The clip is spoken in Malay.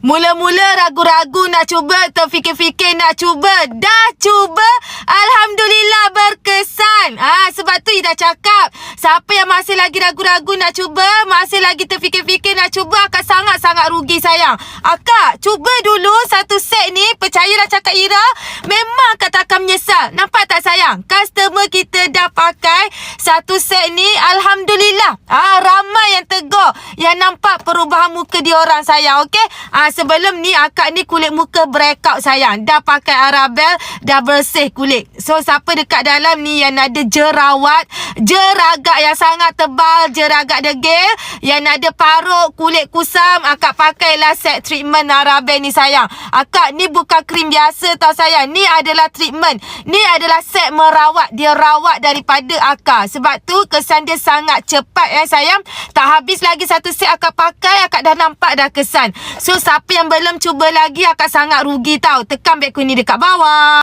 Mula-mula ragu-ragu nak cuba, terfikir-fikir nak cuba. Dah cuba, alhamdulillah berkesan. Sebab tu Ida cakap, siapa yang masih lagi ragu-ragu nak cuba, masih lagi terfikir-fikir nak cuba, akan sangat-sangat rugi sayang. Akak, cuba dulu satu set ni, percayalah cakap Ira, memang akak takkan menyesal. Nampak tak sayang? Customer kita dah pakai satu set ni, alhamdulillah. Ramai yang tegur, yang nampak perubahan muka diorang sayang, okey? Sebelum ni akak ni kulit muka breakout sayang. Dah pakai Arabel, dah bersih kulit. So siapa dekat dalam ni yang ada jerawat, jeragak yang sangat tebal, jeragak degil, yang ada paruk, kulit kusam, akak pakailah set treatment Arabel ni sayang. Akak ni bukan krim biasa tau sayang. Ni adalah treatment. Ni adalah set merawat. Dia rawat daripada akar. Sebab tu kesan dia sangat cepat sayang. Tak habis lagi satu set akak pakai, akak dah nampak dah kesan. So siapa yang belum cuba lagi, akak sangat rugi tau. Tekan beg kuning dekat bawah.